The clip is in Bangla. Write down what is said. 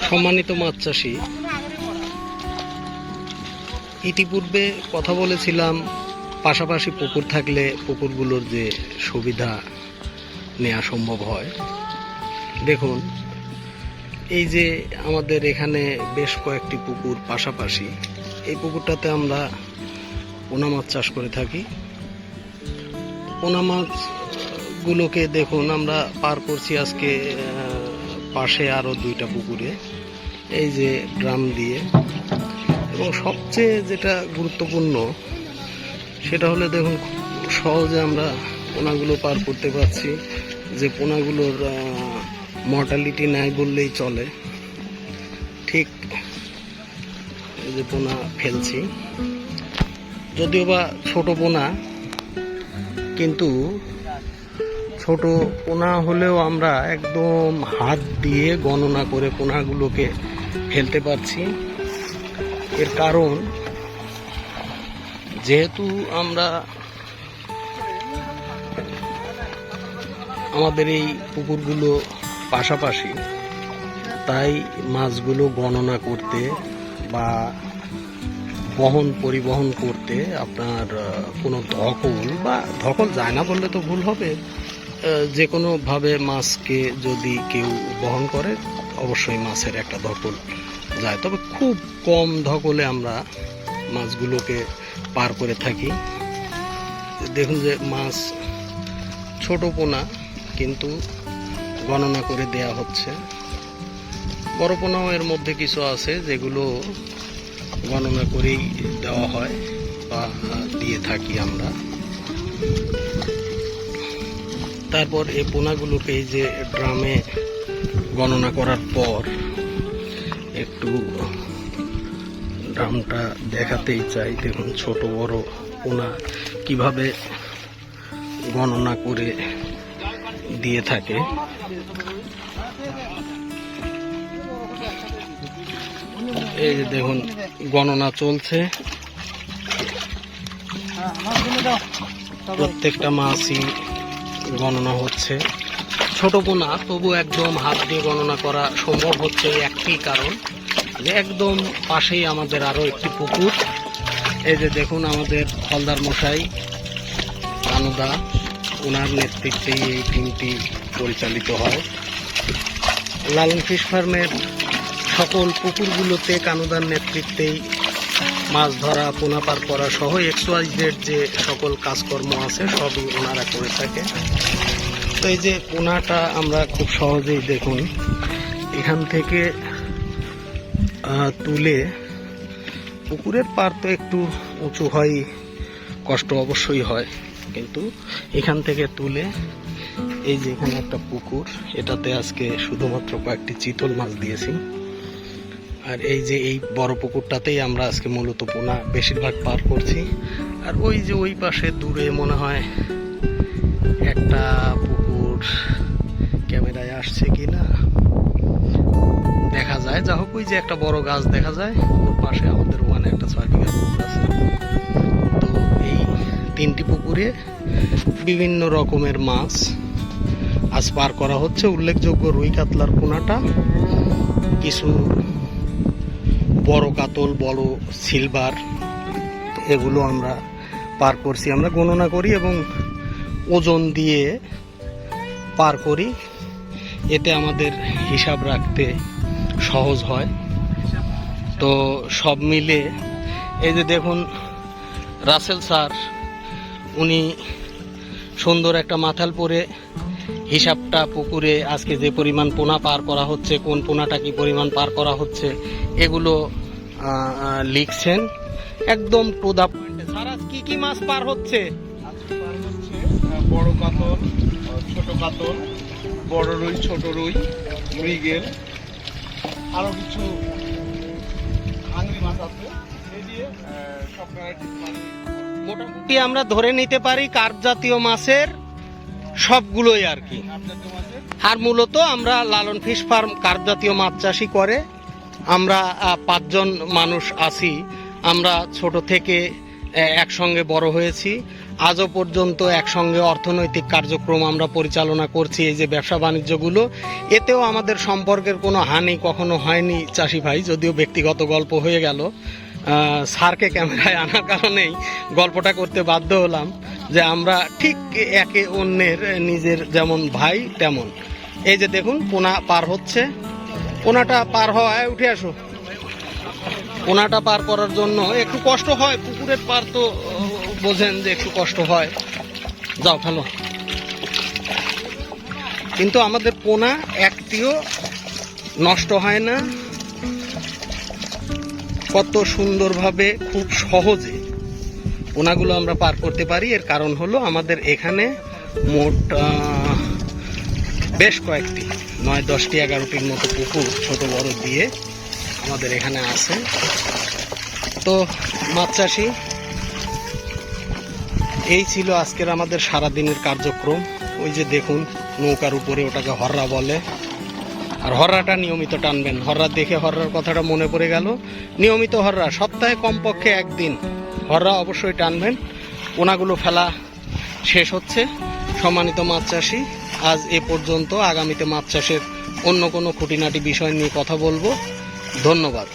সম্মানিত মাছ চাষি, ইতিপূর্বে কথা বলেছিলাম পাশাপাশি পুকুর থাকলে পুকুরগুলোর যে সুবিধা নেওয়া সম্ভব হয়। দেখুন, এই যে আমাদের এখানে বেশ কয়েকটি পুকুর পাশাপাশি, এই পুকুরটাতে আমরা পোনা মাছ চাষ করে থাকি। পোনা মাছগুলোকে দেখুন আমরা পার করছি আজকে পাশে আরও দুইটা পুকুরে, এই যে ড্রাম দিয়ে। এবং সবচেয়ে যেটা গুরুত্বপূর্ণ সেটা হলে দেখুন সহজে আমরা পোনাগুলো পার করতে পারছি, যে পোনাগুলোর মর্টালিটি নাই বললেই চলে। ঠিক এই যে পোনা ফেলছি, যদিও বা ছোট পোনা, কিন্তু ছোট পোনা হলেও আমরা একদম হাত দিয়ে গণনা করে পোনাগুলোকে ফেলতে পারছি। এর কারণ যেহেতু আমরা আমাদের এই পুকুরগুলো পাশাপাশি, তাই মাছগুলো গণনা করতে বা পরিবহন করতে আপনার কোনো ধকল যায় না বললে তো ভুল হবে। যে কোনোভাবে মাছকে যদি কেউ বহন করে অবশ্যই মাছের একটা ধকল যায়, তবে খুব কম ধকলে আমরা মাছগুলোকে পার করে থাকি। দেখুন যে মাছ ছোট পোনা, কিন্তু গণনা করে দেয়া হচ্ছে। বড় পোনাও এর মধ্যে কিছু আছে যেগুলো গণনা করেই দেওয়া হয় বা দিয়ে থাকি আমরা। তারপর এই পোনাগুলোকে এই যে ড্রামে গণনা করার পর একটু ড্রামটা দেখাতেই চাই। দেখুন ছোট বড় পোনা কিভাবে গণনা করে দিয়ে থাকে। এই যে দেখুন গণনা চলছে, প্রত্যেকটা মাছই গণনা হচ্ছে। ছোট পোনা তবু একদম হাত দিয়ে গণনা করা সম্ভব হচ্ছে একটি কারণ, যে একদম পাশেই আমাদের আরো একটি পুকুর। এই যে দেখুন আমাদের হলদার মশাই কানুদা, ওনার নেতৃত্বেই এই টিমটি পরিচালিত হয়। লালন ফিশ ফার্মের সকল পুকুরগুলোতে কানুদার নেতৃত্বেই মাছ ধরা, পোনা পার করা সহ XYZ যে সকল কাজকর্ম আছে সবই ওনারা করে থাকে। তো এই যে পোনাটা আমরা খুব সহজেই দেখুন এখান থেকে তুলে, পুকুরের পার তো একটু উঁচু হয়, কষ্ট অবশ্যই হয়, কিন্তু এখান থেকে তুলে এই যে এখানে একটা পুকুর, এটাতে আজকে শুধুমাত্র কয়েকটি চিতল মাছ দিয়েছি। আর এই যে এই বড় পুকুরটাতেই আমরা আজকে মূলত পোনা বেশিরভাগ পার করছি। আর ওই যে ওই পাশে দূরে মনে হয় একটা পুকুর, ক্যামেরায় আসছে কিনা দেখা যায়, যা হোক ওই যে একটা বড় গাছ দেখা যায়, ওর পাশে আমাদের ওখানে একটা 6 বিঘা পুকুর আছে। তো এই 3টি পুকুরে বিভিন্ন রকমের মাছ আজ পার করা হচ্ছে। উল্লেখযোগ্য রুই কাতলার পোনাটা, কিছু বড় কাতল, বড় সিলভার, এগুলো আমরা পার করছি। আমরা গণনা করি এবং ওজন দিয়ে পার করি, এতে আমাদের হিসাব রাখতে সহজ হয়। তো সব মিলে এই যে দেখুন রাসেল স্যার, উনি সুন্দর একটা মাথাল পরে হিসাবটা পুকুরে আজকে যে পরিমাণ পোনা পার করা হচ্ছে, কোন পোনাটা কি পরিমাণ পার করা হচ্ছে, এগুলো লিখছেন একদম টু দা পয়েন্টে। স্যার আজ কি কি মাছ পার হচ্ছে? বড় কাতল, ছোট কাতল, বড় রুই, ছোট রুই, মৃগেল, আরো কিছু আংরি মাছ আছে। এই দিয়ে সব মোটামুটি আমরা ধরে নিতে পারি কার্প জাতীয় মাছের সবগুলোই আর কি। আর মূলত আমরা লালন ফিশ ফার্ম কার্প জাতীয় মাছ চাষি করে আমরা 5 জন মানুষ আছি। আমরা ছোট থেকে একসঙ্গে বড় হয়েছি। আজও পর্যন্ত একসঙ্গে অর্থনৈতিক কার্যক্রম আমরা পরিচালনা করছি, এই যে ব্যবসা বাণিজ্যগুলো, এতেও আমাদের সম্পর্কের কোনো হানি কখনো হয়নি চাষি ভাই, যদিও ব্যক্তিগত গল্প হয়ে গেল। স্যারকে ক্যামেরায় আনার কারণেই গল্পটা করতে বাধ্য হলাম যে আমরা ঠিক একে অন্যের নিজের যেমন ভাই তেমন। এই যে দেখুন পোনা পার হচ্ছে, পোনাটা পার হওয়ায় উঠে আসো, পোনাটা পার করার জন্য একটু কষ্ট হয়, পুকুরের পার তো বোঝেন যে একটু কষ্ট হয়। যাও ফেলো। কিন্তু আমাদের পোনা একটিও নষ্ট হয় না, কত সুন্দরভাবে খুব সহজে পোনাগুলো আমরা পার করতে পারি। এর কারণ হলো আমাদের এখানে মোট বেশ কয়েকটি 9, 10টি 11টির মতো পুকুর ছোট বড় দিয়ে আমাদের এখানে আছে। তো মাছ চাষি, এই ছিল আজকের আমাদের সারাদিনের কার্যক্রম। ওই যে দেখুন নৌকার উপরে, ওটাকে হররা বলে। আর হররাটা নিয়মিত টানবেন। হররা দেখে হররার কথাটা মনে পড়ে গেল। নিয়মিত হররা, সপ্তাহে কমপক্ষে একদিন হররা অবশ্যই টানবেন। পোনাগুলো ফেলা শেষ হচ্ছে। সম্মানিত মাছ চাষি, আজ এ পর্যন্ত। আগামীতে মাছ চাষের অন্য কোনো খুঁটিনাটি বিষয় নিয়ে কথা বলবো। ধন্যবাদ।